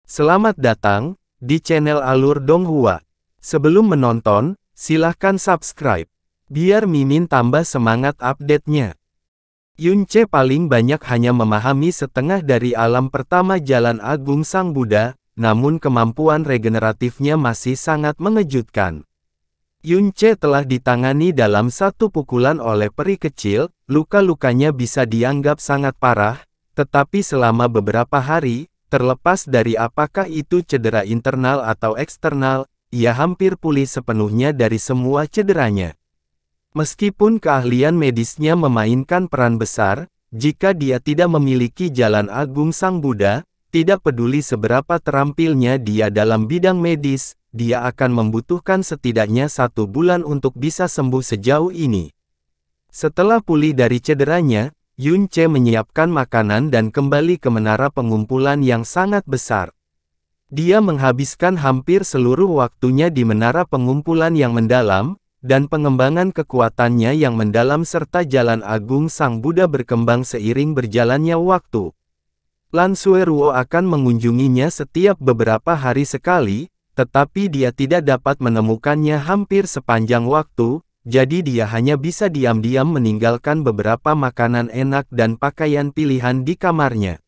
Selamat datang di channel Alur Donghua. Sebelum menonton, silahkan subscribe, biar Mimin tambah semangat update-nya. Yunce paling banyak hanya memahami setengah dari alam pertama Jalan Agung Sang Buddha, namun kemampuan regeneratifnya masih sangat mengejutkan. Yunce telah ditangani dalam satu pukulan oleh peri kecil, luka-lukanya bisa dianggap sangat parah, tetapi selama beberapa hari, terlepas dari apakah itu cedera internal atau eksternal, ia hampir pulih sepenuhnya dari semua cederanya. Meskipun keahlian medisnya memainkan peran besar, jika dia tidak memiliki Jalan Agung Sang Buddha, tidak peduli seberapa terampilnya dia dalam bidang medis, dia akan membutuhkan setidaknya 1 bulan untuk bisa sembuh sejauh ini. Setelah pulih dari cederanya, Yunce menyiapkan makanan dan kembali ke menara pengumpulan yang sangat besar. Dia menghabiskan hampir seluruh waktunya di menara pengumpulan yang mendalam, dan pengembangan kekuatannya yang mendalam serta Jalan Agung Sang Buddha berkembang seiring berjalannya waktu. Lan Sueruo akan mengunjunginya setiap beberapa hari sekali, tetapi dia tidak dapat menemukannya hampir sepanjang waktu, jadi dia hanya bisa diam-diam meninggalkan beberapa makanan enak dan pakaian pilihan di kamarnya.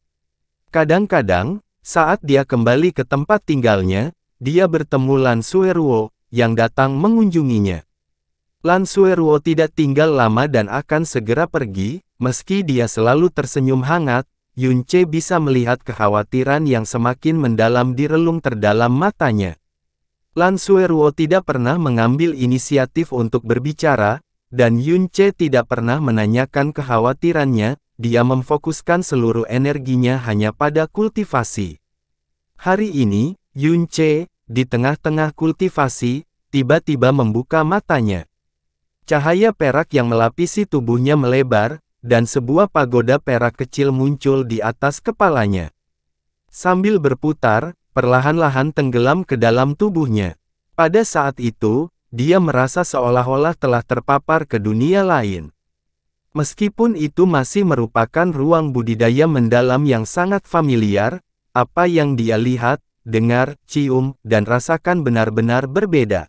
Kadang-kadang, saat dia kembali ke tempat tinggalnya, dia bertemu Lan Sueruo, yang datang mengunjunginya. Lan Sueruo tidak tinggal lama dan akan segera pergi, meski dia selalu tersenyum hangat, Yunce bisa melihat kekhawatiran yang semakin mendalam di relung terdalam matanya. Lan Sueruo tidak pernah mengambil inisiatif untuk berbicara, dan Yunce tidak pernah menanyakan kekhawatirannya, dia memfokuskan seluruh energinya hanya pada kultivasi. Hari ini, Yunce, di tengah-tengah kultivasi, tiba-tiba membuka matanya. Cahaya perak yang melapisi tubuhnya melebar, dan sebuah pagoda perak kecil muncul di atas kepalanya. Sambil berputar, perlahan-lahan tenggelam ke dalam tubuhnya. Pada saat itu, dia merasa seolah-olah telah terpapar ke dunia lain. Meskipun itu masih merupakan ruang budidaya mendalam yang sangat familiar, apa yang dia lihat, dengar, cium, dan rasakan benar-benar berbeda.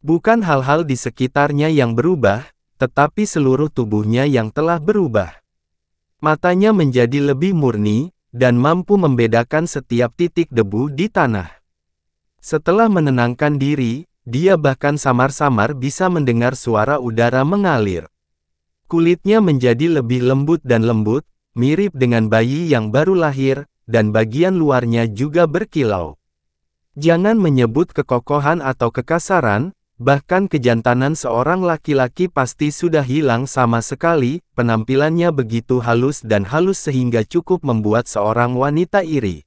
Bukan hal-hal di sekitarnya yang berubah, tetapi seluruh tubuhnya yang telah berubah. Matanya menjadi lebih murni, dan mampu membedakan setiap titik debu di tanah. Setelah menenangkan diri, dia bahkan samar-samar bisa mendengar suara udara mengalir. Kulitnya menjadi lebih lembut dan lembut, mirip dengan bayi yang baru lahir, dan bagian luarnya juga berkilau. Jangan menyebut kekokohan atau kekasaran, bahkan kejantanan seorang laki-laki pasti sudah hilang sama sekali, penampilannya begitu halus dan halus sehingga cukup membuat seorang wanita iri.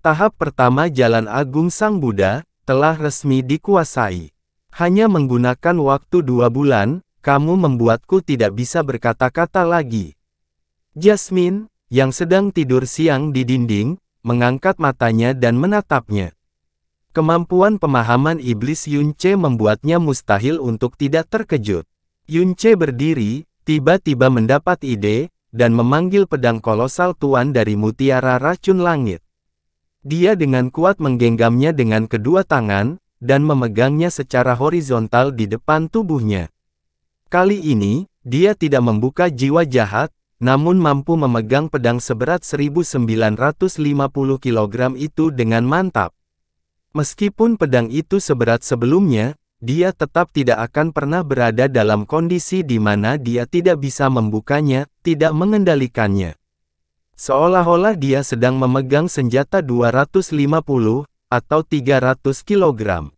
Tahap pertama Jalan Agung Sang Buddha, telah resmi dikuasai. Hanya menggunakan waktu 2 bulan, kamu membuatku tidak bisa berkata-kata lagi. Jasmine, yang sedang tidur siang di dinding, mengangkat matanya dan menatapnya. Kemampuan pemahaman iblis Yunce membuatnya mustahil untuk tidak terkejut. Yunce berdiri, tiba-tiba mendapat ide, dan memanggil pedang kolosal tuan dari mutiara racun langit. Dia dengan kuat menggenggamnya dengan kedua tangan, dan memegangnya secara horizontal di depan tubuhnya. Kali ini, dia tidak membuka jiwa jahat, namun mampu memegang pedang seberat 1950 kg itu dengan mantap. Meskipun pedang itu seberat sebelumnya, dia tetap tidak akan pernah berada dalam kondisi di mana dia tidak bisa membukanya, tidak mengendalikannya. Seolah-olah dia sedang memegang senjata 250 atau 300 kg.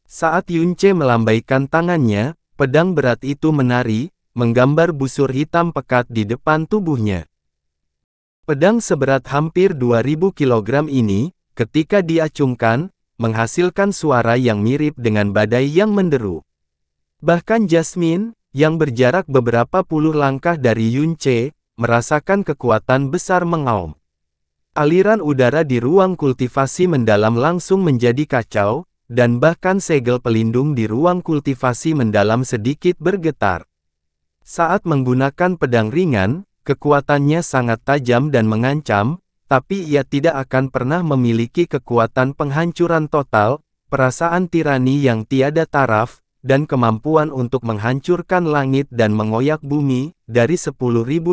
Saat Yunce melambaikan tangannya, pedang berat itu menari, menggambar busur hitam pekat di depan tubuhnya. Pedang seberat hampir 2000 kg ini, ketika diacungkan, menghasilkan suara yang mirip dengan badai yang menderu. Bahkan Jasmine, yang berjarak beberapa puluh langkah dari Yunce, merasakan kekuatan besar mengaum. Aliran udara di ruang kultivasi mendalam langsung menjadi kacau, dan bahkan segel pelindung di ruang kultivasi mendalam sedikit bergetar. Saat menggunakan pedang ringan, kekuatannya sangat tajam dan mengancam, tapi ia tidak akan pernah memiliki kekuatan penghancuran total, perasaan tirani yang tiada taraf, dan kemampuan untuk menghancurkan langit dan mengoyak bumi. Dari 10.000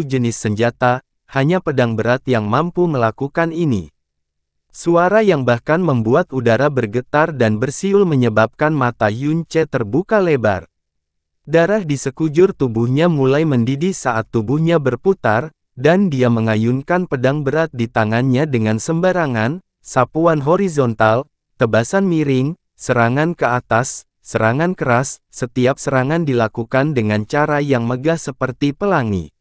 jenis senjata, hanya pedang berat yang mampu melakukan ini. Suara yang bahkan membuat udara bergetar dan bersiul menyebabkan mata Yun Ce terbuka lebar. Darah di sekujur tubuhnya mulai mendidih saat tubuhnya berputar, dan dia mengayunkan pedang berat di tangannya dengan sembarangan, sapuan horizontal, tebasan miring, serangan ke atas, serangan keras. Setiap serangan dilakukan dengan cara yang megah seperti pelangi.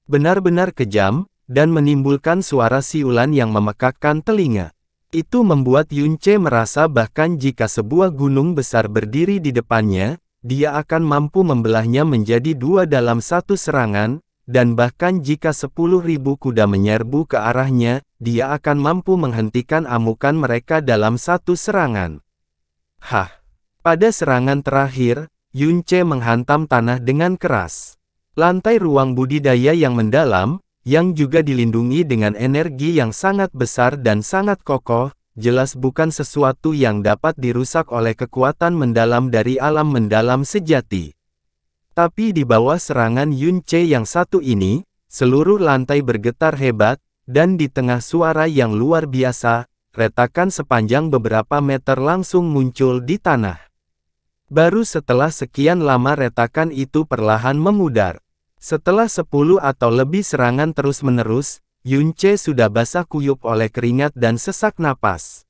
Benar-benar kejam, dan menimbulkan suara siulan yang memekakkan telinga. Itu membuat Yun Ce merasa bahkan jika sebuah gunung besar berdiri di depannya, dia akan mampu membelahnya menjadi dua dalam satu serangan, dan bahkan jika 10.000 kuda menyerbu ke arahnya, dia akan mampu menghentikan amukan mereka dalam satu serangan. Pada serangan terakhir, Yun Ce menghantam tanah dengan keras. Lantai ruang budidaya yang mendalam, yang juga dilindungi dengan energi yang sangat besar dan sangat kokoh, jelas bukan sesuatu yang dapat dirusak oleh kekuatan mendalam dari alam mendalam sejati. Tapi di bawah serangan Yun Ce yang satu ini, seluruh lantai bergetar hebat, dan di tengah suara yang luar biasa, retakan sepanjang beberapa meter langsung muncul di tanah. Baru setelah sekian lama retakan itu perlahan memudar. Setelah 10 atau lebih serangan terus-menerus, Yun Ce sudah basah kuyup oleh keringat dan sesak napas.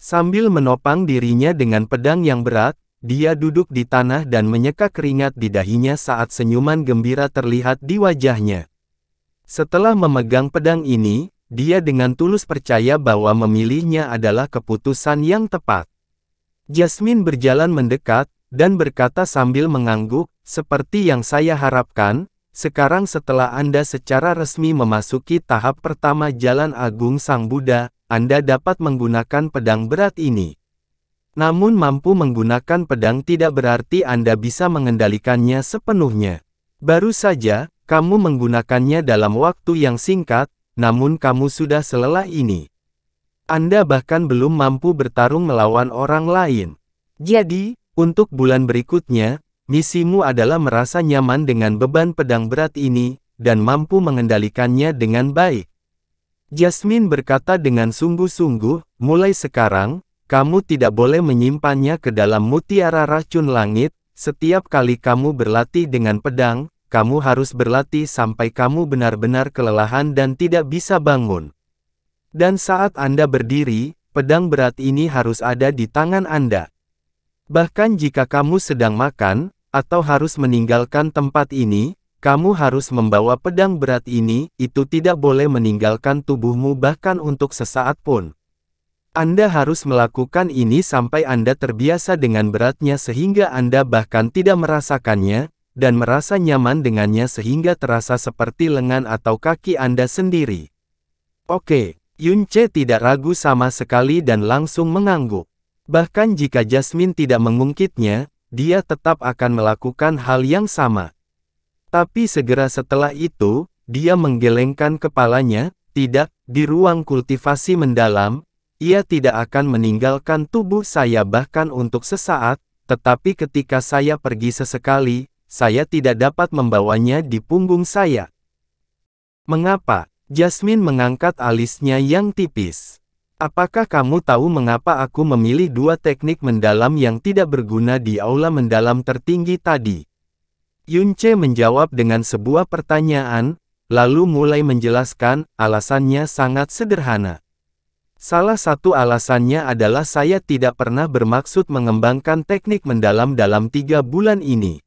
Sambil menopang dirinya dengan pedang yang berat, dia duduk di tanah dan menyeka keringat di dahinya saat senyuman gembira terlihat di wajahnya. Setelah memegang pedang ini, dia dengan tulus percaya bahwa memilihnya adalah keputusan yang tepat. Jasmine berjalan mendekat, dan berkata sambil mengangguk, "Seperti yang saya harapkan, sekarang setelah Anda secara resmi memasuki tahap pertama Jalan Agung Sang Buddha, Anda dapat menggunakan pedang berat ini. Namun mampu menggunakan pedang tidak berarti Anda bisa mengendalikannya sepenuhnya. Baru saja, kamu menggunakannya dalam waktu yang singkat, namun kamu sudah selelah ini. Anda bahkan belum mampu bertarung melawan orang lain. Jadi, untuk bulan berikutnya, misimu adalah merasa nyaman dengan beban pedang berat ini, dan mampu mengendalikannya dengan baik." Jasmine berkata dengan sungguh-sungguh, "Mulai sekarang, kamu tidak boleh menyimpannya ke dalam mutiara racun langit. Setiap kali kamu berlatih dengan pedang, kamu harus berlatih sampai kamu benar-benar kelelahan dan tidak bisa bangun. Dan saat Anda berdiri, pedang berat ini harus ada di tangan Anda. Bahkan jika kamu sedang makan, atau harus meninggalkan tempat ini, kamu harus membawa pedang berat ini. Itu tidak boleh meninggalkan tubuhmu bahkan untuk sesaat pun. Anda harus melakukan ini sampai Anda terbiasa dengan beratnya sehingga Anda bahkan tidak merasakannya, dan merasa nyaman dengannya sehingga terasa seperti lengan atau kaki Anda sendiri." "Oke." Yun Ce tidak ragu sama sekali dan langsung mengangguk. Bahkan jika Jasmine tidak mengungkitnya, dia tetap akan melakukan hal yang sama. Tapi segera setelah itu, dia menggelengkan kepalanya. "Tidak, di ruang kultivasi mendalam, ia tidak akan meninggalkan tubuh saya bahkan untuk sesaat, tetapi ketika saya pergi sesekali, saya tidak dapat membawanya di punggung saya." "Mengapa?" Jasmine mengangkat alisnya yang tipis. "Apakah kamu tahu mengapa aku memilih dua teknik mendalam yang tidak berguna di aula mendalam tertinggi tadi?" Yun Ce menjawab dengan sebuah pertanyaan, lalu mulai menjelaskan. "Alasannya sangat sederhana. Salah satu alasannya adalah saya tidak pernah bermaksud mengembangkan teknik mendalam dalam 3 bulan ini.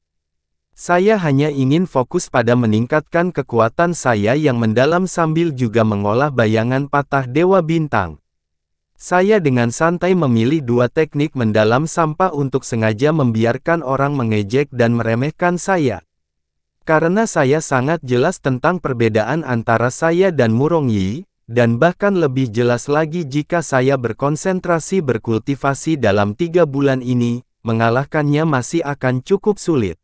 Saya hanya ingin fokus pada meningkatkan kekuatan saya yang mendalam sambil juga mengolah bayangan patah Dewa Bintang. Saya dengan santai memilih dua teknik mendalam sampah untuk sengaja membiarkan orang mengejek dan meremehkan saya. Karena saya sangat jelas tentang perbedaan antara saya dan Murong Yi, dan bahkan lebih jelas lagi jika saya berkonsentrasi berkultivasi dalam 3 bulan ini, mengalahkannya masih akan cukup sulit.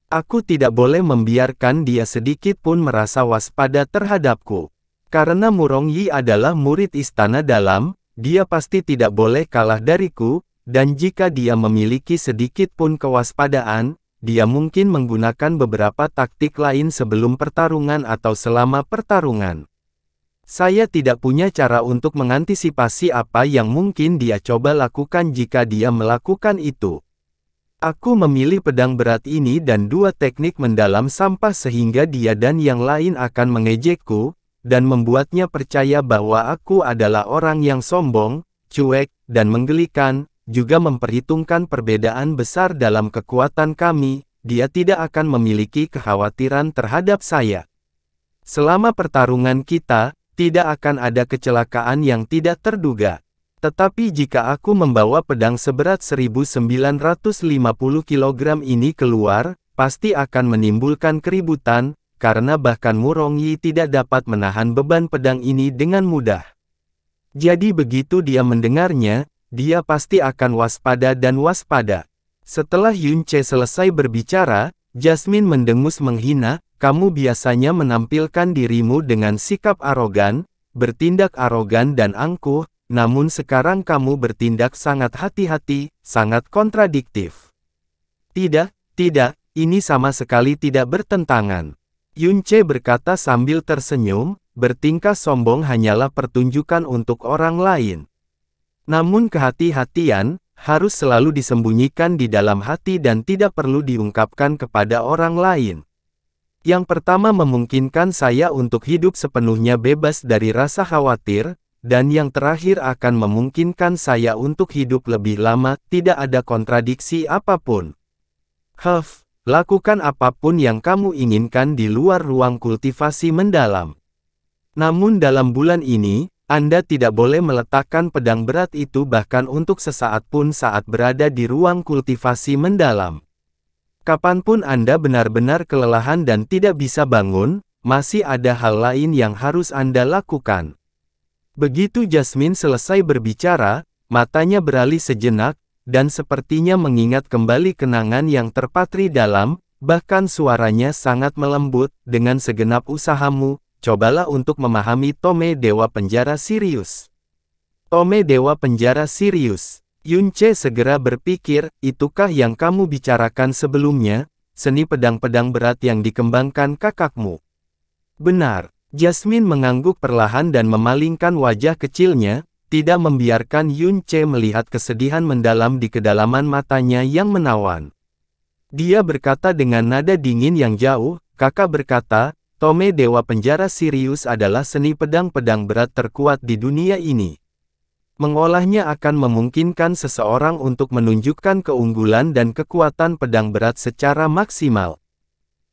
Aku tidak boleh membiarkan dia sedikit pun merasa waspada terhadapku. Karena Murong Yi adalah murid Istana Dalam, dia pasti tidak boleh kalah dariku, dan jika dia memiliki sedikit pun kewaspadaan, dia mungkin menggunakan beberapa taktik lain sebelum pertarungan atau selama pertarungan. Saya tidak punya cara untuk mengantisipasi apa yang mungkin dia coba lakukan jika dia melakukan itu. Aku memilih pedang berat ini dan dua teknik mendalam sampah sehingga dia dan yang lain akan mengejekku, dan membuatnya percaya bahwa aku adalah orang yang sombong, cuek, dan menggelikan, juga memperhitungkan perbedaan besar dalam kekuatan kami, dia tidak akan memiliki kekhawatiran terhadap saya. Selama pertarungan kita, tidak akan ada kecelakaan yang tidak terduga. Tetapi jika aku membawa pedang seberat 1950 kg ini keluar, pasti akan menimbulkan keributan, karena bahkan Murong Yi tidak dapat menahan beban pedang ini dengan mudah. Jadi begitu dia mendengarnya, dia pasti akan waspada dan waspada. Setelah Yun Ce selesai berbicara, Jasmine mendengus menghina, kamu biasanya menampilkan dirimu dengan sikap arogan, bertindak arogan dan angkuh, namun sekarang kamu bertindak sangat hati-hati, sangat kontradiktif. Tidak, ini sama sekali tidak bertentangan. Yun Ce berkata sambil tersenyum, bertingkah sombong hanyalah pertunjukan untuk orang lain. Namun kehati-hatian, harus selalu disembunyikan di dalam hati dan tidak perlu diungkapkan kepada orang lain. Yang pertama memungkinkan saya untuk hidup sepenuhnya bebas dari rasa khawatir, dan yang terakhir akan memungkinkan saya untuk hidup lebih lama, tidak ada kontradiksi apapun. Lakukan apapun yang kamu inginkan di luar ruang kultivasi mendalam. Namun dalam bulan ini, Anda tidak boleh meletakkan pedang berat itu bahkan untuk sesaat pun saat berada di ruang kultivasi mendalam. Kapanpun Anda benar-benar kelelahan dan tidak bisa bangun, masih ada hal lain yang harus Anda lakukan. Begitu Jasmine selesai berbicara, matanya beralih sejenak, dan sepertinya mengingat kembali kenangan yang terpatri dalam, bahkan suaranya sangat melembut, dengan segenap usahamu, cobalah untuk memahami Tome Dewa Penjara Sirius. Tome Dewa Penjara Sirius. Yun Ce segera berpikir, itukah yang kamu bicarakan sebelumnya, seni pedang-pedang berat yang dikembangkan kakakmu? Benar. Jasmine mengangguk perlahan dan memalingkan wajah kecilnya, tidak membiarkan Yun Ce melihat kesedihan mendalam di kedalaman matanya yang menawan. Dia berkata dengan nada dingin yang jauh, kakak berkata, Tome Dewa Penjara Sirius adalah seni pedang-pedang berat terkuat di dunia ini. Mengolahnya akan memungkinkan seseorang untuk menunjukkan keunggulan dan kekuatan pedang berat secara maksimal.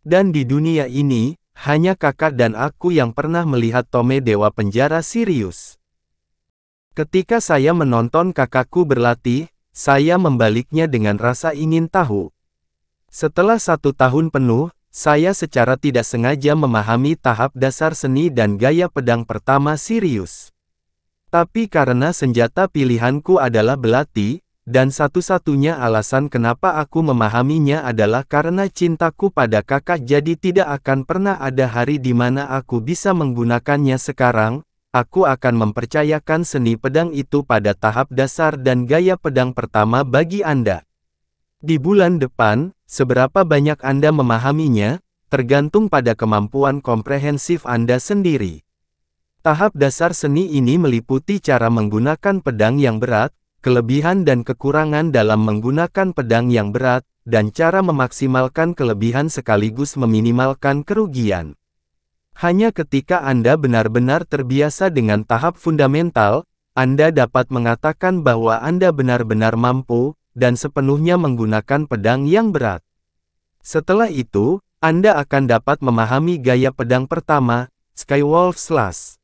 Dan di dunia ini, hanya kakak dan aku yang pernah melihat Tome Dewa Penjara Sirius. Ketika saya menonton kakakku berlatih, saya membaliknya dengan rasa ingin tahu. Setelah 1 tahun penuh, saya secara tidak sengaja memahami tahap dasar seni dan gaya pedang pertama Sirius. Tapi karena senjata pilihanku adalah belati, dan satu-satunya alasan kenapa aku memahaminya adalah karena cintaku pada kakak, jadi tidak akan pernah ada hari di mana aku bisa menggunakannya sekarang, aku akan mempercayakan seni pedang itu pada tahap dasar dan gaya pedang pertama bagi Anda. Di bulan depan, seberapa banyak Anda memahaminya, tergantung pada kemampuan komprehensif Anda sendiri. Tahap dasar seni ini meliputi cara menggunakan pedang yang berat, kelebihan dan kekurangan dalam menggunakan pedang yang berat, dan cara memaksimalkan kelebihan sekaligus meminimalkan kerugian. Hanya ketika Anda benar-benar terbiasa dengan tahap fundamental, Anda dapat mengatakan bahwa Anda benar-benar mampu, dan sepenuhnya menggunakan pedang yang berat. Setelah itu, Anda akan dapat memahami gaya pedang pertama, Skywolf Slash.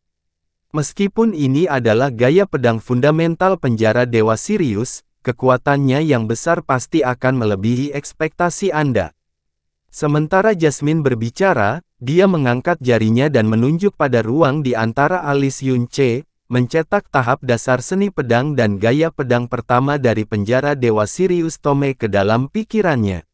Meskipun ini adalah gaya pedang fundamental penjara Dewa Sirius, kekuatannya yang besar pasti akan melebihi ekspektasi Anda. Sementara Jasmine berbicara, dia mengangkat jarinya dan menunjuk pada ruang di antara alis Yun Ce, mencetak tahap dasar seni pedang dan gaya pedang pertama dari penjara Dewa Sirius Tome ke dalam pikirannya.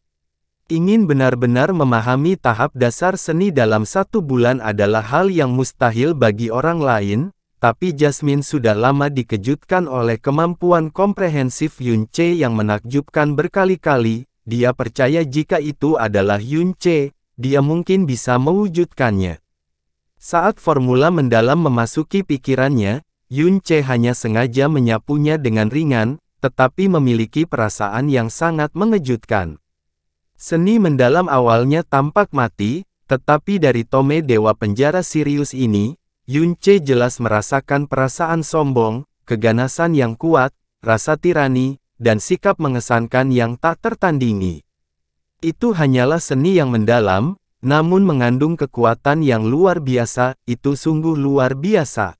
Ingin benar-benar memahami tahap dasar seni dalam 1 bulan adalah hal yang mustahil bagi orang lain, tapi Jasmine sudah lama dikejutkan oleh kemampuan komprehensif Yun Ce yang menakjubkan berkali-kali. Dia percaya jika itu adalah Yun Ce, dia mungkin bisa mewujudkannya. Saat formula mendalam memasuki pikirannya, Yun Ce hanya sengaja menyapunya dengan ringan, tetapi memiliki perasaan yang sangat mengejutkan. Seni mendalam awalnya tampak mati, tetapi dari tome Dewa Penjara Sirius ini, Yun Ce jelas merasakan perasaan sombong, keganasan yang kuat, rasa tirani, dan sikap mengesankan yang tak tertandingi. Itu hanyalah seni yang mendalam, namun mengandung kekuatan yang luar biasa, itu sungguh luar biasa.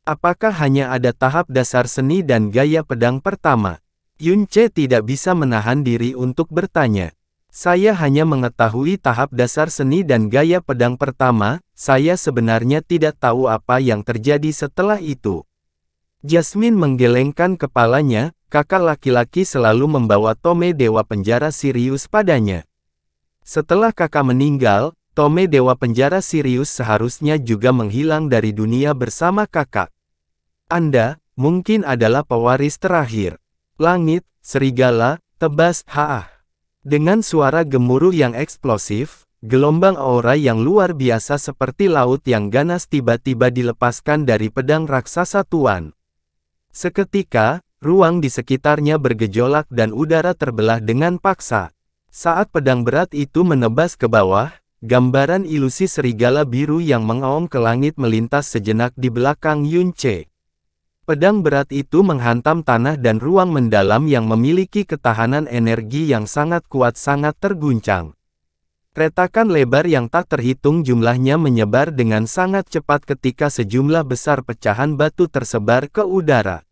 Apakah hanya ada tahap dasar seni dan gaya pedang pertama? Yun Ce tidak bisa menahan diri untuk bertanya. Saya hanya mengetahui tahap dasar seni dan gaya pedang pertama, saya sebenarnya tidak tahu apa yang terjadi setelah itu. Jasmine menggelengkan kepalanya, kakak laki-laki selalu membawa tome Dewa Penjara Sirius padanya. Setelah kakak meninggal, tome Dewa Penjara Sirius seharusnya juga menghilang dari dunia bersama kakak. Anda, mungkin adalah pewaris terakhir. Langit, serigala, tebas, haah. Dengan suara gemuruh yang eksplosif, gelombang aura yang luar biasa seperti laut yang ganas tiba-tiba dilepaskan dari pedang raksasa tuan. Seketika, ruang di sekitarnya bergejolak dan udara terbelah dengan paksa. Saat pedang berat itu menebas ke bawah, gambaran ilusi serigala biru yang mengaum ke langit melintas sejenak di belakang Yun Ce. Pedang berat itu menghantam tanah dan ruang mendalam yang memiliki ketahanan energi yang sangat kuat sangat terguncang. Retakan lebar yang tak terhitung jumlahnya menyebar dengan sangat cepat ketika sejumlah besar pecahan batu tersebar ke udara.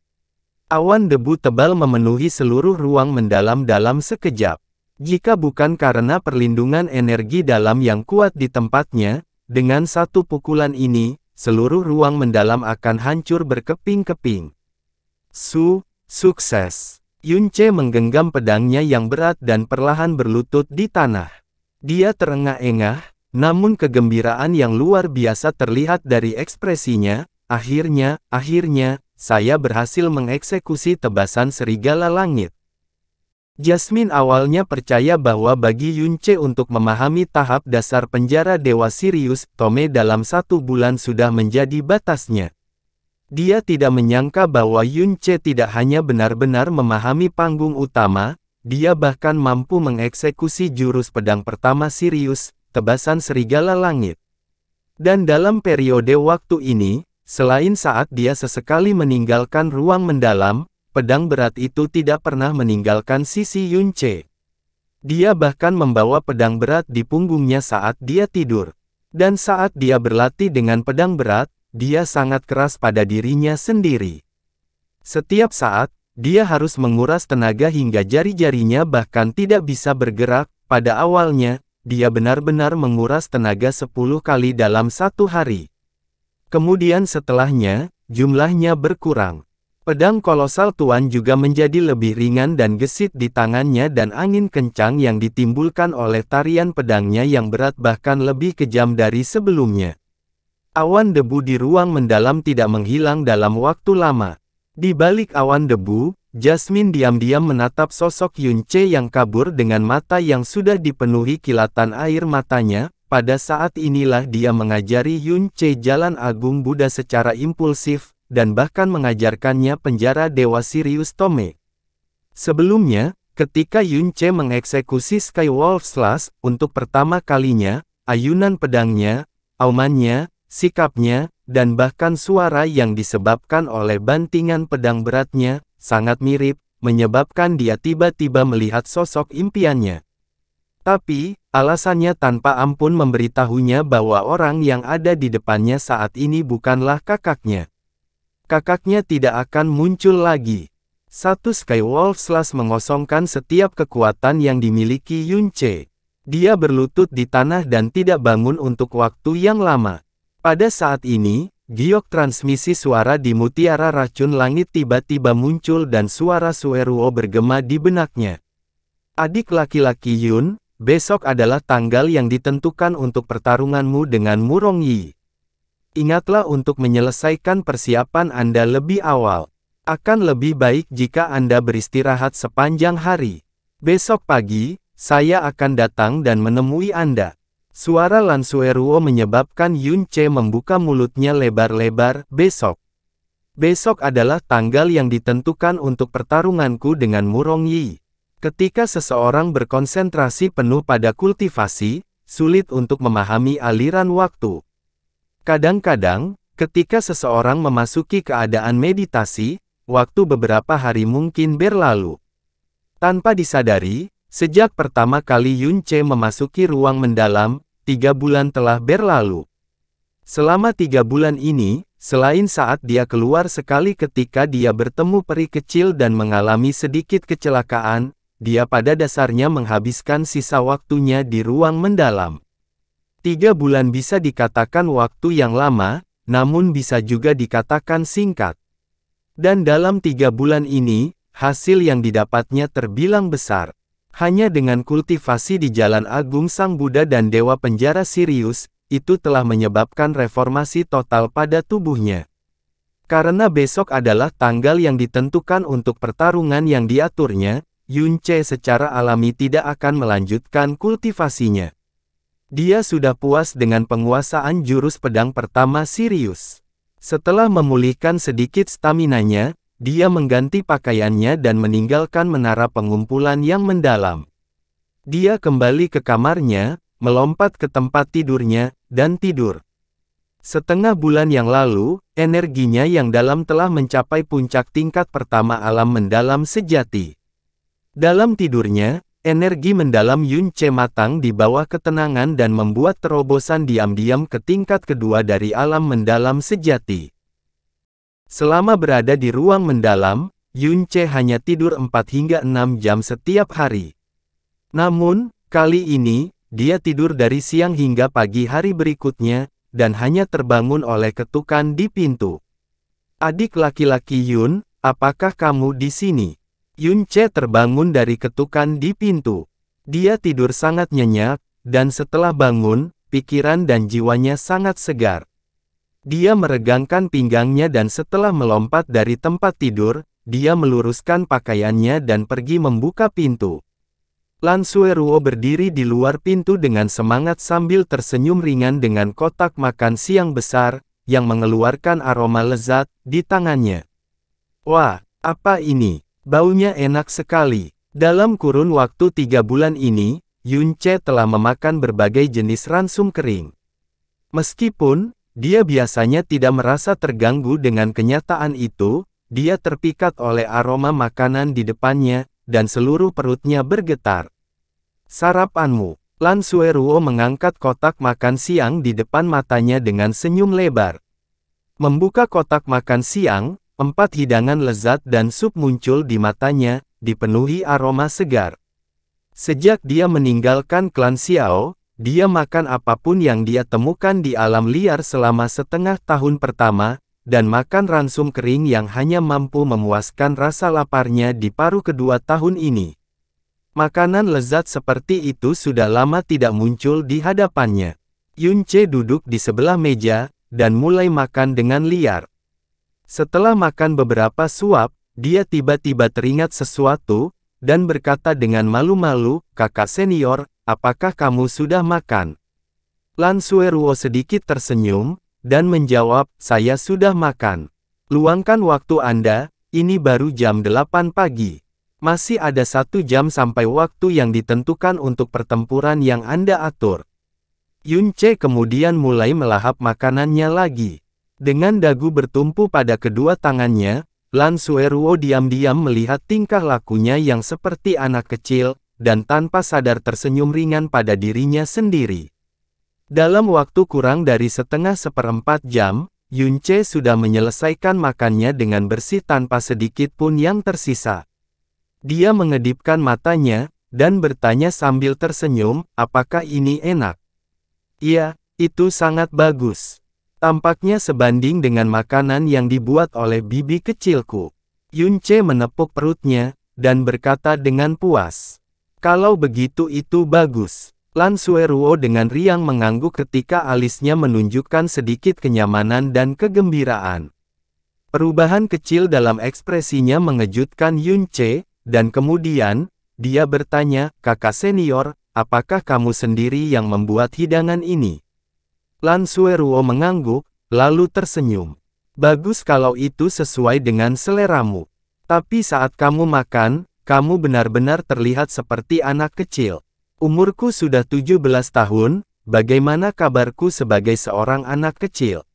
Awan debu tebal memenuhi seluruh ruang mendalam dalam sekejap. Jika bukan karena perlindungan energi dalam yang kuat di tempatnya, dengan satu pukulan ini, seluruh ruang mendalam akan hancur berkeping-keping. Sukses. Yun Ce menggenggam pedangnya yang berat dan perlahan berlutut di tanah. Dia terengah-engah, namun kegembiraan yang luar biasa terlihat dari ekspresinya. Akhirnya, saya berhasil mengeksekusi tebasan serigala langit. Jasmine awalnya percaya bahwa bagi Yun Ce untuk memahami tahap dasar penjara Dewa Sirius, tome dalam 1 bulan sudah menjadi batasnya. Dia tidak menyangka bahwa Yun Ce tidak hanya benar-benar memahami panggung utama, dia bahkan mampu mengeksekusi jurus pedang pertama Sirius, tebasan serigala langit. Dan dalam periode waktu ini, selain saat dia sesekali meninggalkan ruang mendalam, pedang berat itu tidak pernah meninggalkan sisi Yun Ce. Dia bahkan membawa pedang berat di punggungnya saat dia tidur. Dan saat dia berlatih dengan pedang berat, dia sangat keras pada dirinya sendiri. Setiap saat, dia harus menguras tenaga hingga jari-jarinya bahkan tidak bisa bergerak. Pada awalnya, dia benar-benar menguras tenaga 10 kali dalam 1 hari. Kemudian setelahnya, jumlahnya berkurang. Pedang kolosal tuan juga menjadi lebih ringan dan gesit di tangannya dan angin kencang yang ditimbulkan oleh tarian pedangnya yang berat bahkan lebih kejam dari sebelumnya. Awan debu di ruang mendalam tidak menghilang dalam waktu lama. Di balik awan debu, Jasmine diam-diam menatap sosok Yun Ce yang kabur dengan mata yang sudah dipenuhi kilatan air matanya. Pada saat inilah dia mengajari Yun Ce jalan agung Buddha secara impulsif, dan bahkan mengajarkannya penjara Dewa Sirius Tome. Sebelumnya, ketika Yun Ce mengeksekusi Skywolf Slash untuk pertama kalinya, ayunan pedangnya, aumannya, sikapnya, dan bahkan suara yang disebabkan oleh bantingan pedang beratnya, sangat mirip, menyebabkan dia tiba-tiba melihat sosok impiannya. Tapi, alasannya tanpa ampun memberitahunya bahwa orang yang ada di depannya saat ini bukanlah kakaknya. Kakaknya tidak akan muncul lagi. Satu Skywolf Slash mengosongkan setiap kekuatan yang dimiliki Yun Ce. Dia berlutut di tanah dan tidak bangun untuk waktu yang lama. Pada saat ini, giok transmisi suara di mutiara racun langit tiba-tiba muncul dan suara Sueruo bergema di benaknya. Adik laki-laki Yun, besok adalah tanggal yang ditentukan untuk pertarunganmu dengan Murong Yi. Ingatlah untuk menyelesaikan persiapan Anda lebih awal. Akan lebih baik jika Anda beristirahat sepanjang hari. Besok pagi, saya akan datang dan menemui Anda. Suara Lan Sueruo menyebabkan Yun Ce membuka mulutnya lebar-lebar. Besok. Besok adalah tanggal yang ditentukan untuk pertarunganku dengan Murong Yi. Ketika seseorang berkonsentrasi penuh pada kultivasi, sulit untuk memahami aliran waktu. Kadang-kadang, ketika seseorang memasuki keadaan meditasi, waktu beberapa hari mungkin berlalu. Tanpa disadari, sejak pertama kali Yun Ce memasuki ruang mendalam, 3 bulan telah berlalu. Selama 3 bulan ini, selain saat dia keluar sekali ketika dia bertemu peri kecil dan mengalami sedikit kecelakaan, dia pada dasarnya menghabiskan sisa waktunya di ruang mendalam. 3 bulan bisa dikatakan waktu yang lama, namun bisa juga dikatakan singkat. Dan dalam 3 bulan ini, hasil yang didapatnya terbilang besar. Hanya dengan kultivasi di Jalan Agung Sang Buddha dan Dewa Penjara Sirius, itu telah menyebabkan reformasi total pada tubuhnya. Karena besok adalah tanggal yang ditentukan untuk pertarungan yang diaturnya, Yun Ce secara alami tidak akan melanjutkan kultivasinya. Dia sudah puas dengan penguasaan jurus pedang pertama Sirius. Setelah memulihkan sedikit staminanya, dia mengganti pakaiannya dan meninggalkan menara pengumpulan yang mendalam. Dia kembali ke kamarnya, melompat ke tempat tidurnya, dan tidur. Setengah bulan yang lalu, energinya yang dalam telah mencapai puncak tingkat pertama alam mendalam sejati. Dalam tidurnya, energi mendalam Yun Ce matang di bawah ketenangan dan membuat terobosan diam-diam ke tingkat kedua dari alam mendalam sejati. Selama berada di ruang mendalam, Yun Ce hanya tidur 4 hingga 6 jam setiap hari. Namun, kali ini, dia tidur dari siang hingga pagi hari berikutnya, dan hanya terbangun oleh ketukan di pintu. Adik laki-laki Yun, apakah kamu di sini? Yun Ce terbangun dari ketukan di pintu. Dia tidur sangat nyenyak, dan setelah bangun, pikiran dan jiwanya sangat segar. Dia meregangkan pinggangnya dan setelah melompat dari tempat tidur, dia meluruskan pakaiannya dan pergi membuka pintu. Lan Sueruo berdiri di luar pintu dengan semangat sambil tersenyum ringan dengan kotak makan siang besar, yang mengeluarkan aroma lezat, di tangannya. Wah, apa ini? Baunya enak sekali. Dalam kurun waktu 3 bulan ini, Yun Ce telah memakan berbagai jenis ransum kering. Meskipun dia biasanya tidak merasa terganggu dengan kenyataan itu, dia terpikat oleh aroma makanan di depannya, dan seluruh perutnya bergetar. Sarapanmu. Lan Sueruo mengangkat kotak makan siang di depan matanya dengan senyum lebar. Membuka kotak makan siang, 4 hidangan lezat dan sup muncul di matanya, dipenuhi aroma segar. Sejak dia meninggalkan klan Xiao, dia makan apapun yang dia temukan di alam liar selama setengah tahun pertama, dan makan ransum kering yang hanya mampu memuaskan rasa laparnya di paruh kedua tahun ini. Makanan lezat seperti itu sudah lama tidak muncul di hadapannya. Yun Ce duduk di sebelah meja, dan mulai makan dengan liar. Setelah makan beberapa suap, dia tiba-tiba teringat sesuatu, dan berkata dengan malu-malu, "Kakak senior, apakah kamu sudah makan?" Lan Sueruo sedikit tersenyum, dan menjawab, "Saya sudah makan. Luangkan waktu Anda, ini baru jam 8 pagi. Masih ada 1 jam sampai waktu yang ditentukan untuk pertempuran yang Anda atur." Yun Ce kemudian mulai melahap makanannya lagi. Dengan dagu bertumpu pada kedua tangannya, Lan Sueruo diam-diam melihat tingkah lakunya yang seperti anak kecil, dan tanpa sadar tersenyum ringan pada dirinya sendiri. Dalam waktu kurang dari setengah seperempat jam, Yun Ce sudah menyelesaikan makannya dengan bersih tanpa sedikit pun yang tersisa. Dia mengedipkan matanya, dan bertanya sambil tersenyum, "Apakah ini enak?" "Iya, itu sangat bagus. Tampaknya sebanding dengan makanan yang dibuat oleh bibi kecilku." Yun Ce menepuk perutnya, dan berkata dengan puas, Kalau begitu itu bagus. Lan Sueruo dengan riang mengangguk ketika alisnya menunjukkan sedikit kenyamanan dan kegembiraan. Perubahan kecil dalam ekspresinya mengejutkan Yunce, dan kemudian, dia bertanya, "Kakak senior, apakah kamu sendiri yang membuat hidangan ini?" Lan Sueruo mengangguk, lalu tersenyum. "Bagus kalau itu sesuai dengan seleramu. Tapi saat kamu makan, kamu benar-benar terlihat seperti anak kecil. Umurku sudah 17 tahun, bagaimana kabarku sebagai seorang anak kecil?"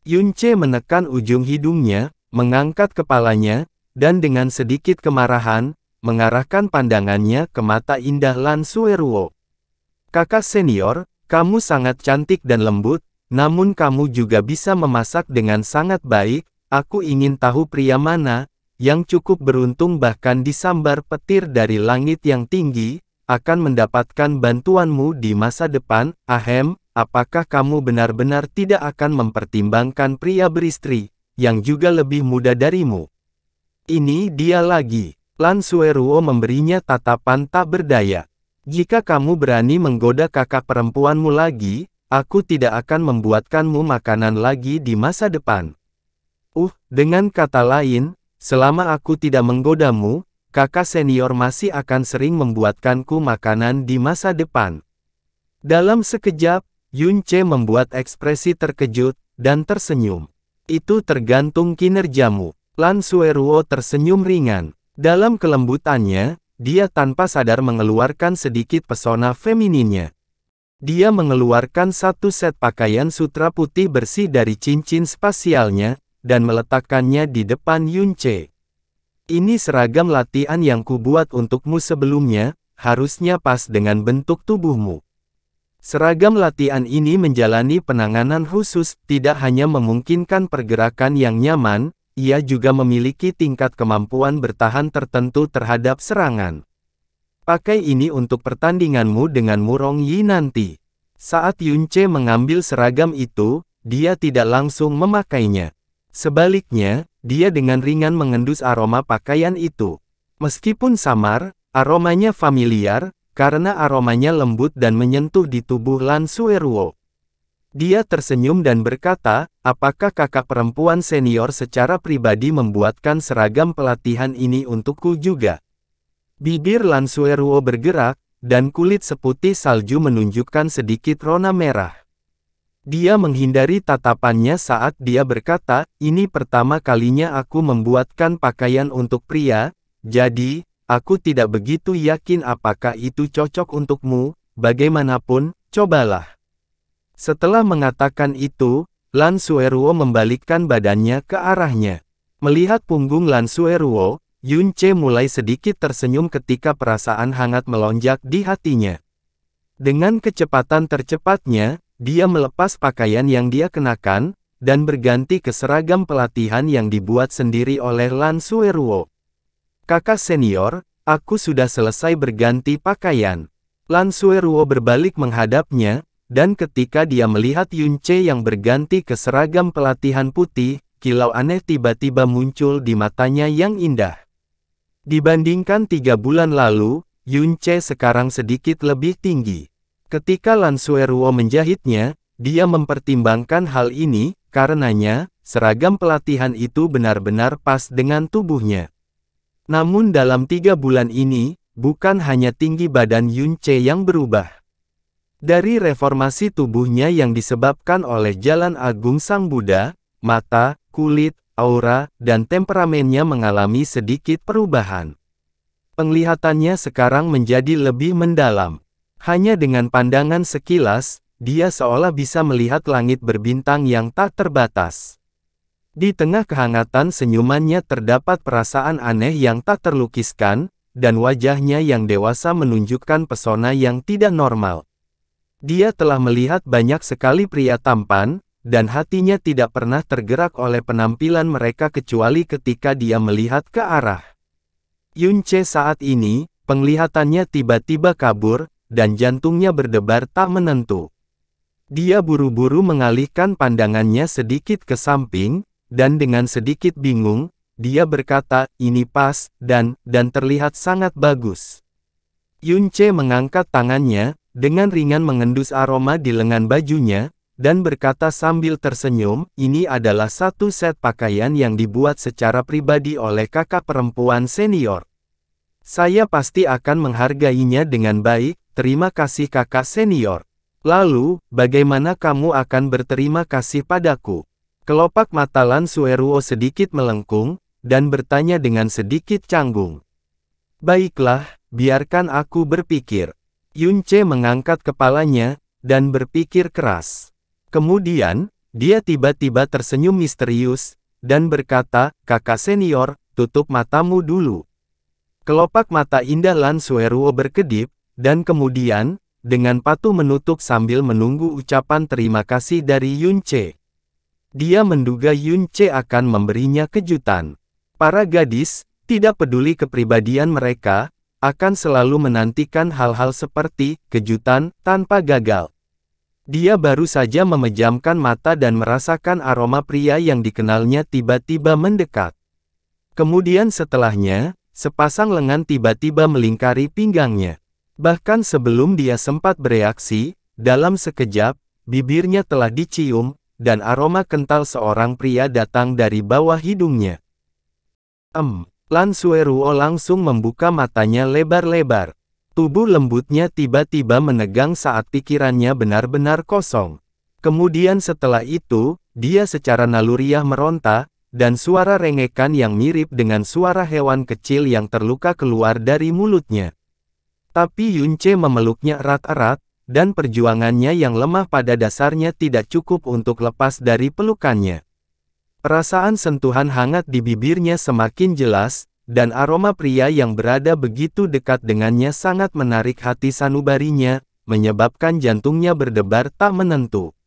Yunce menekan ujung hidungnya, mengangkat kepalanya, dan dengan sedikit kemarahan, mengarahkan pandangannya ke mata indah Lan Sueruo. "Kakak senior, kamu sangat cantik dan lembut, namun kamu juga bisa memasak dengan sangat baik. Aku ingin tahu pria mana yang cukup beruntung bahkan disambar petir dari langit yang tinggi, akan mendapatkan bantuanmu di masa depan. Ahem, apakah kamu benar-benar tidak akan mempertimbangkan pria beristri, yang juga lebih muda darimu?" "Ini dia lagi." Lan Sueruo memberinya tatapan tak berdaya. "Jika kamu berani menggoda kakak perempuanmu lagi, aku tidak akan membuatkanmu makanan lagi di masa depan." Dengan kata lain, selama aku tidak menggodamu, kakak senior masih akan sering membuatkanku makanan di masa depan. Dalam sekejap, Yunce membuat ekspresi terkejut, dan tersenyum. "Itu tergantung kinerjamu." Lan Sueruo tersenyum ringan. Dalam kelembutannya, dia tanpa sadar mengeluarkan sedikit pesona femininnya. Dia mengeluarkan satu set pakaian sutra putih bersih dari cincin spasialnya, dan meletakkannya di depan Yunce. "Ini seragam latihan yang kubuat untukmu sebelumnya, harusnya pas dengan bentuk tubuhmu." Seragam latihan ini menjalani penanganan khusus, tidak hanya memungkinkan pergerakan yang nyaman, ia juga memiliki tingkat kemampuan bertahan tertentu terhadap serangan. "Pakai ini untuk pertandinganmu dengan Murong Yi nanti." Saat Yunce mengambil seragam itu, dia tidak langsung memakainya. Sebaliknya, dia dengan ringan mengendus aroma pakaian itu. Meskipun samar, aromanya familiar, karena aromanya lembut dan menyentuh di tubuh Lan Sueruo. Dia tersenyum dan berkata, "Apakah kakak perempuan senior secara pribadi membuatkan seragam pelatihan ini untukku juga?" Bibir Lan Sueruo bergerak, dan kulit seputih salju menunjukkan sedikit rona merah. Dia menghindari tatapannya saat dia berkata, "Ini pertama kalinya aku membuatkan pakaian untuk pria, jadi, aku tidak begitu yakin apakah itu cocok untukmu, bagaimanapun, cobalah." Setelah mengatakan itu, Lan Sueruo membalikkan badannya ke arahnya. Melihat punggung Lan Sueruo, Yunce mulai sedikit tersenyum ketika perasaan hangat melonjak di hatinya. Dengan kecepatan tercepatnya, dia melepas pakaian yang dia kenakan, dan berganti ke seragam pelatihan yang dibuat sendiri oleh Lan Sueruo. "Kakak senior, aku sudah selesai berganti pakaian." Lan Sueruo berbalik menghadapnya, dan ketika dia melihat Yunce yang berganti ke seragam pelatihan putih, kilau aneh tiba-tiba muncul di matanya yang indah. Dibandingkan 3 bulan lalu, Yunce sekarang sedikit lebih tinggi. Ketika Lan Sueruo menjahitnya, dia mempertimbangkan hal ini, karenanya, seragam pelatihan itu benar-benar pas dengan tubuhnya. Namun dalam 3 bulan ini, bukan hanya tinggi badan Yunce yang berubah. Dari reformasi tubuhnya yang disebabkan oleh Jalan Agung Sang Buddha, mata, kulit, aura, dan temperamennya mengalami sedikit perubahan. Penglihatannya sekarang menjadi lebih mendalam. Hanya dengan pandangan sekilas, dia seolah bisa melihat langit berbintang yang tak terbatas. Di tengah kehangatan senyumannya terdapat perasaan aneh yang tak terlukiskan, dan wajahnya yang dewasa menunjukkan pesona yang tidak normal. Dia telah melihat banyak sekali pria tampan, dan hatinya tidak pernah tergerak oleh penampilan mereka kecuali ketika dia melihat ke arah Yunce saat ini. Penglihatannya tiba-tiba kabur, dan jantungnya berdebar tak menentu. Dia buru-buru mengalihkan pandangannya sedikit ke samping, dan dengan sedikit bingung, dia berkata, "Ini pas, dan terlihat sangat bagus." Yunce mengangkat tangannya, dengan ringan mengendus aroma di lengan bajunya, dan berkata sambil tersenyum, ini adalah satu set pakaian yang dibuat secara pribadi oleh kakak perempuan senior. Saya pasti akan menghargainya dengan baik, terima kasih kakak senior. Lalu, bagaimana kamu akan berterima kasih padaku? Kelopak mata Lan Sueruo sedikit melengkung, dan bertanya dengan sedikit canggung. Baiklah, biarkan aku berpikir. Yunce mengangkat kepalanya, dan berpikir keras. Kemudian, dia tiba-tiba tersenyum misterius, dan berkata, kakak senior, tutup matamu dulu. Kelopak mata indah Lan Sueruo berkedip, dan kemudian, dengan patuh menutup sambil menunggu ucapan terima kasih dari Yunce. Dia menduga Yunce akan memberinya kejutan. Para gadis, tidak peduli kepribadian mereka, akan selalu menantikan hal-hal seperti kejutan tanpa gagal. Dia baru saja memejamkan mata dan merasakan aroma pria yang dikenalnya tiba-tiba mendekat. Kemudian setelahnya, sepasang lengan tiba-tiba melingkari pinggangnya. Bahkan sebelum dia sempat bereaksi, dalam sekejap, bibirnya telah dicium, dan aroma kental seorang pria datang dari bawah hidungnya. Lan Sueruo langsung membuka matanya lebar-lebar. Tubuh lembutnya tiba-tiba menegang saat pikirannya benar-benar kosong. Kemudian setelah itu, dia secara naluriah meronta, dan suara rengekan yang mirip dengan suara hewan kecil yang terluka keluar dari mulutnya. Tapi Yunce memeluknya erat-erat, dan perjuangannya yang lemah pada dasarnya tidak cukup untuk lepas dari pelukannya. Perasaan sentuhan hangat di bibirnya semakin jelas, dan aroma pria yang berada begitu dekat dengannya sangat menarik hati sanubarinya, menyebabkan jantungnya berdebar tak menentu.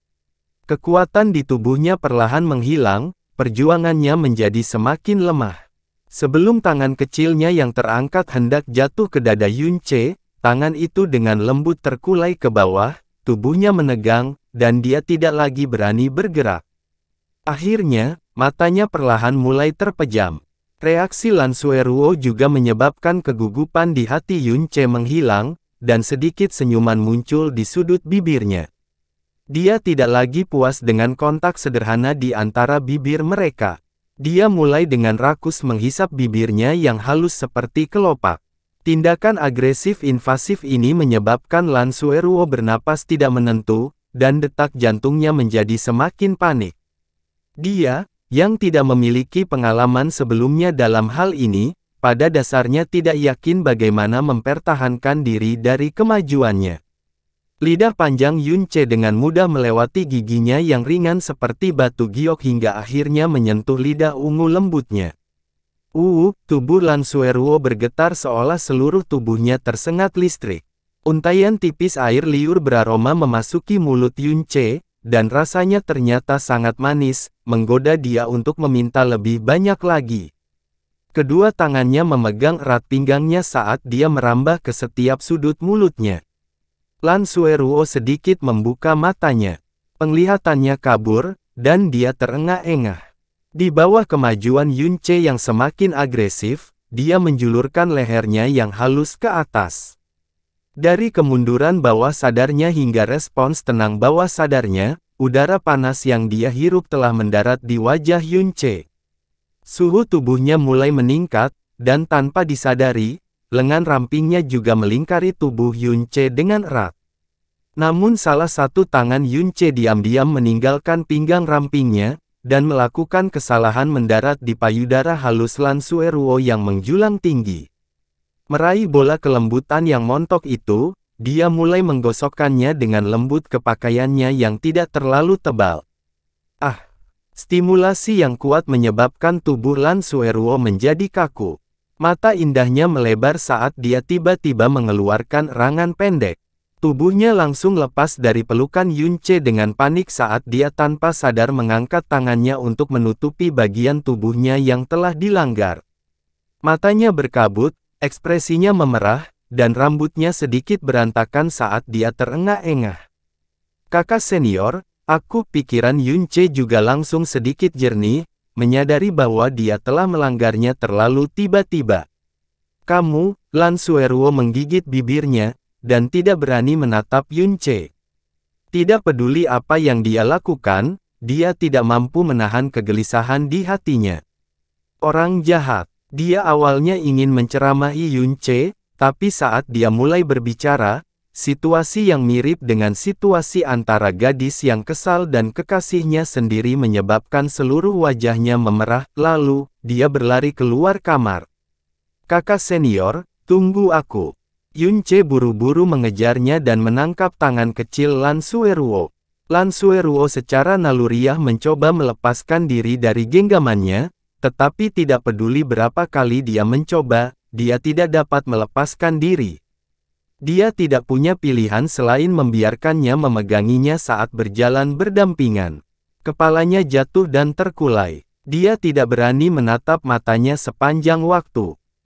Kekuatan di tubuhnya perlahan menghilang, perjuangannya menjadi semakin lemah. Sebelum tangan kecilnya yang terangkat hendak jatuh ke dada Yunce, tangan itu dengan lembut terkulai ke bawah, tubuhnya menegang, dan dia tidak lagi berani bergerak. Akhirnya, matanya perlahan mulai terpejam. Reaksi Lan Sueruo juga menyebabkan kegugupan di hati Yunce menghilang, dan sedikit senyuman muncul di sudut bibirnya. Dia tidak lagi puas dengan kontak sederhana di antara bibir mereka. Dia mulai dengan rakus menghisap bibirnya yang halus seperti kelopak. Tindakan agresif invasif ini menyebabkan Lan Sueruo bernapas tidak menentu, dan detak jantungnya menjadi semakin panik. Dia, yang tidak memiliki pengalaman sebelumnya dalam hal ini, pada dasarnya tidak yakin bagaimana mempertahankan diri dari kemajuannya. Lidah panjang Yunce dengan mudah melewati giginya yang ringan seperti batu giok hingga akhirnya menyentuh lidah ungu lembutnya. Tubuh Lan Sueruo bergetar seolah seluruh tubuhnya tersengat listrik. Untaian tipis air liur beraroma memasuki mulut Yunce, dan rasanya ternyata sangat manis, menggoda dia untuk meminta lebih banyak lagi. Kedua tangannya memegang erat pinggangnya saat dia merambah ke setiap sudut mulutnya. Lan Sueruo sedikit membuka matanya. Penglihatannya kabur, dan dia terengah-engah. Di bawah kemajuan Yunce yang semakin agresif, dia menjulurkan lehernya yang halus ke atas. Dari kemunduran bawah sadarnya hingga respons tenang bawah sadarnya, udara panas yang dia hirup telah mendarat di wajah Yunce. Suhu tubuhnya mulai meningkat, dan tanpa disadari, lengan rampingnya juga melingkari tubuh Yunce dengan erat. Namun salah satu tangan Yunce diam-diam meninggalkan pinggang rampingnya, dan melakukan kesalahan mendarat di payudara halus Lan Sueruo yang menjulang tinggi. Meraih bola kelembutan yang montok itu, dia mulai menggosokkannya dengan lembut ke pakaiannya yang tidak terlalu tebal. Stimulasi yang kuat menyebabkan tubuh Lan Sueruo menjadi kaku. Mata indahnya melebar saat dia tiba-tiba mengeluarkan erangan pendek. Tubuhnya langsung lepas dari pelukan Yunce dengan panik saat dia tanpa sadar mengangkat tangannya untuk menutupi bagian tubuhnya yang telah dilanggar. Matanya berkabut, ekspresinya memerah, dan rambutnya sedikit berantakan saat dia terengah-engah. Kakak senior, pikiran Yunce juga langsung sedikit jernih, menyadari bahwa dia telah melanggarnya terlalu tiba-tiba. Kamu, Lan Sueruo menggigit bibirnya, dan tidak berani menatap Yunce. Tidak peduli apa yang dia lakukan, dia tidak mampu menahan kegelisahan di hatinya. Orang jahat. Dia awalnya ingin menceramahi Yunce, tapi saat dia mulai berbicara, situasi yang mirip dengan situasi antara gadis yang kesal dan kekasihnya sendiri menyebabkan seluruh wajahnya memerah, lalu, dia berlari keluar kamar. Kakak senior, tunggu aku. Yunce buru-buru mengejarnya dan menangkap tangan kecil Lan Sueruo. Lan Sueruo secara naluriah mencoba melepaskan diri dari genggamannya, tetapi tidak peduli berapa kali dia mencoba, dia tidak dapat melepaskan diri. Dia tidak punya pilihan selain membiarkannya memeganginya saat berjalan berdampingan. Kepalanya jatuh dan terkulai. Dia tidak berani menatap matanya sepanjang waktu.